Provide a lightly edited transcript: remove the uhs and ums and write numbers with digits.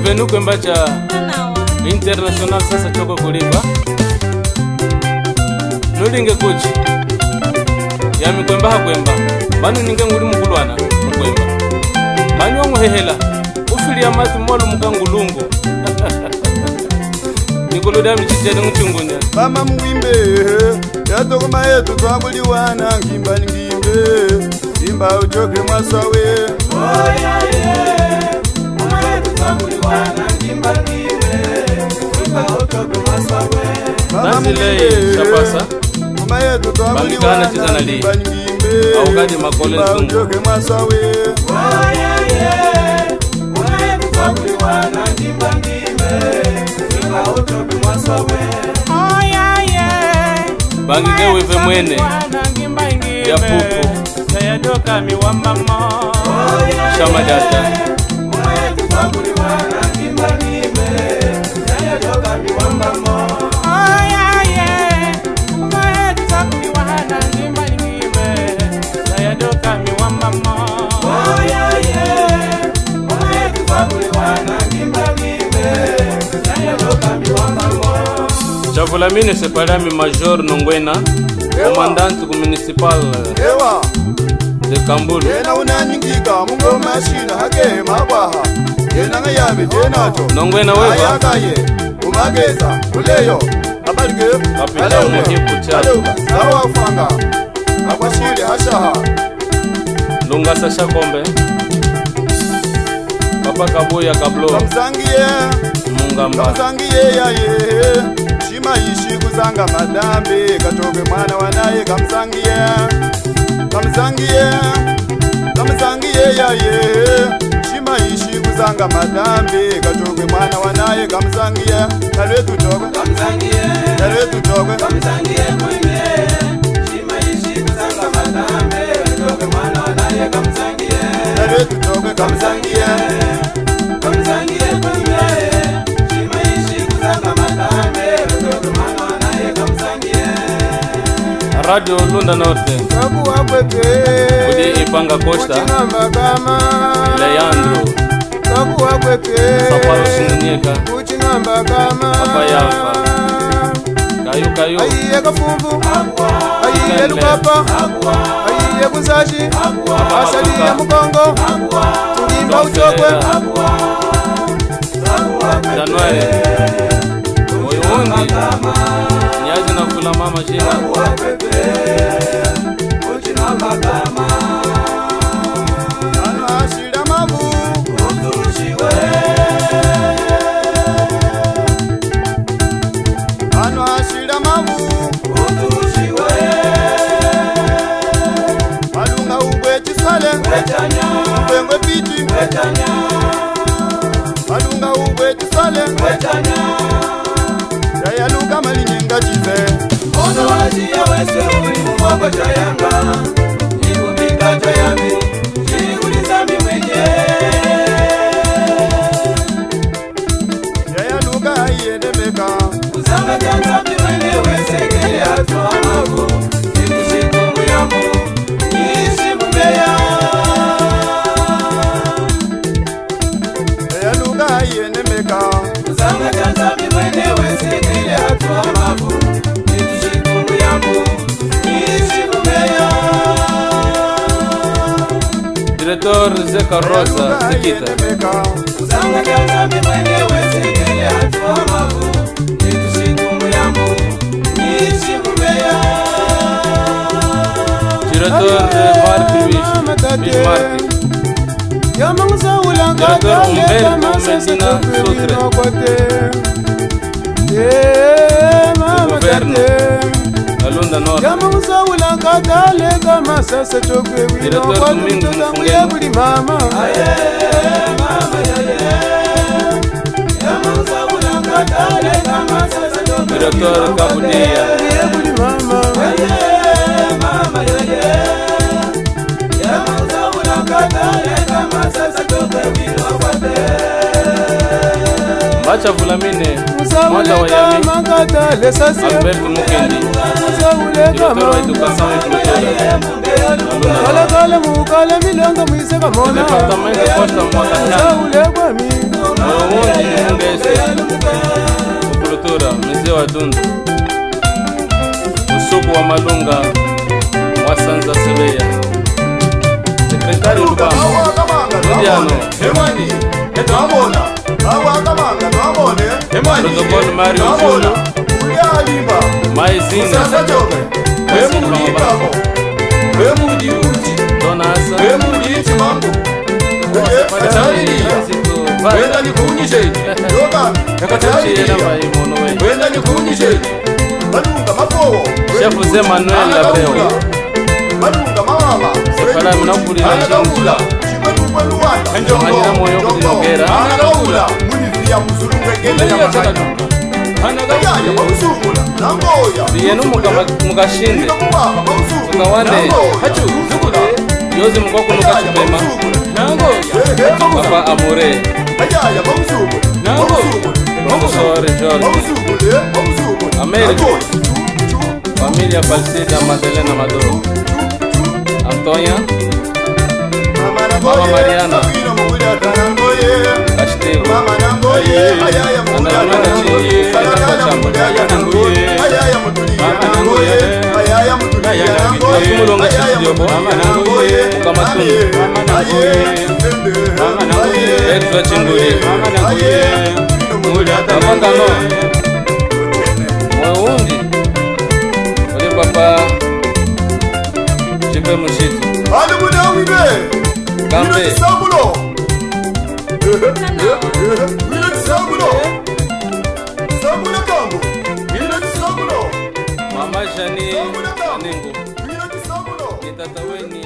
Bienvenue kwemba cha international sasa choko kulipa. Nulinge kuchi. Yami kwemba hakwemba. Banu ninge nguri mukulwana mukwemba. Banu wangu hehela. Ufili ya mati mwalo mukangulungu. Nikuluda mchitene mchungunya. Mama mwimbe. Yatoko maetu twabuliwana ngimba ngimbe. Ngimba uchoke mwasawe. Oh yeah yeah. Mama yetu twabuliwana ngimba ngimbe. Ngimba uchoke mwasawe. Nazile chapasa. Mama yetu twabuliwana ngimba ngimbe. Aukadi makole nzungu. Ngimba uchoke mwasawe. Oh yeah yeah. Mama yetu twabuliwana ngimba ngimbe. Ngimba uchoke mwasawe. Oh yeah yeah. Bangike wewe mwene. Ya pupu. Yadoka miwamba mo. Shama data. Mwetu twabuliwana ngimba ngimbe. Yadoka miwamba mo. Mwetu twabuliwana ngimba ngimbe. Yadoka miwamba mo. Mwetu twabuliwana ngimba ngimbe. Yadoka miwamba mo. Chavulamine Separami Major Nongwena, commandante municipal Ewa. de Kambulu. Yena unanyingika mungo mashina hake mabaha. Yena ngayame jena to. Nongwena wewe. Ayakaye. Umageza uleyo. Abalge. Kapita umuhipu cha. Sawa fanga. Akwashiri hashaha. Lunga sasha kombe. Papa Kabuya Kablo. Kamzangiye. Mungamba. Kamzangiye ya ye. Shima ishi kuzanga madambi. Katoke mwana wanaye kamzangiye. Kamzangiye. Kamzangiye ya ye. Shima ishi kuzanga madambi. Katoke mwana wanaye kamzangiye. Kalwe tutoke. Kamzangiye. Kalwe tutoke. Kamzangiye mwime. Shima ishi kuzanga madambi. Katoke mwana wanaye kamzangiye. Kalwe tutoke kamzangiye. Kamzangiye mwime. Shima ishi kuzanga madambi. Katoke mwana wanaye kamzangiye. Radio Lunda Norte. Kabuwa kweke. Kudi Ipanga Costa. Kuchinamba kama. Leandro. Kabuwa kweke. Saparo Singunieka. Kuchinamba kama. Papa Yafa. Kayu. Ayiye kafunvu. Ayiye lukapa. Ayiye kuzashi. Asaliye mukongo. Tungimba uchokwe. Januari. Moyundi. Nyazi na kula mama jina. Ano ashira mabu. Ano ashira mabu. Malunga ugwe chisale. Ugwe piti. Malunga ugwe chisale. Yaya luka malinyenga chize. Ono wajiya wese uli mumoko chayanga. Ikubika chayami. Chikulisami mwenye. Yaya luka ayedemeka. Kusanga janzami mwenye wese kele atu amavu. Ikushiku muyamu. Ishi mumeya. Yaya luka ayedemeka. Kusanga janzami mwenye wese kele atu amavu. Ikushiku muyamu. Ishi mumeya. Director Zeka Rosa Zikita. Kusanga janzami mwenye wese kele atu amavu. Ikushiku muyamu. Ishi mumeya. Director Mark Luis. Mark. Director Humberto Medina Sutre. Governo Alunda Norte. Director Domingo Mfungeno. Mama Director Kabudia. Bacha Vulamine. Mwata wa Yami. Albert Mukendi. Director wa Educação e Cultura. Alunda Norte. Departamento Costa Mwakanyana. Maundi Mungese Ukulutura Mzee wa Dundu Usuku wa Malunga Mwasanza Sebeya Sekretari Lubamba Ndiano Hemani Etwabona Awakamanga twabone Hemani Protocol Mario Juna Uyalimba Maizina Sasa jobe Wemudi babo Wemudi uti Donasa Wemudi mambo Katalilia Wenda nikunyishe Yoga Katalilia Wenda nikunyishe Malunga mapowo Chef Zé Manuel Labeo Malunga mama Separa Minapulira Anagawula Chimwe Luwanda Anjira moyo kudinogera Anagawula Munizia muzulungu egende ya makanya Anagawula Mausumula Nangoya Biyenu mugashinde Tukawane Hachu Zukule Yozi mkwaku nukachipema Nangoya Papa Amore Ayaya Mausumula Nangoya Professor George America Familia Falsida Madalena Maduro Antonia Mama Mariana Ashtiru Andalamana Chini Mulonga Chisiyobo Mukamatunu Extra Chinguri Abandano Mweundi Oli Papa Jipe Mushitu Ali muna wibe Kambe Wile Sabulo Wile Sabulo Sabulo Kambo Wile Sabulo Mama Jani Nengo Wile Sabulo Kitataweni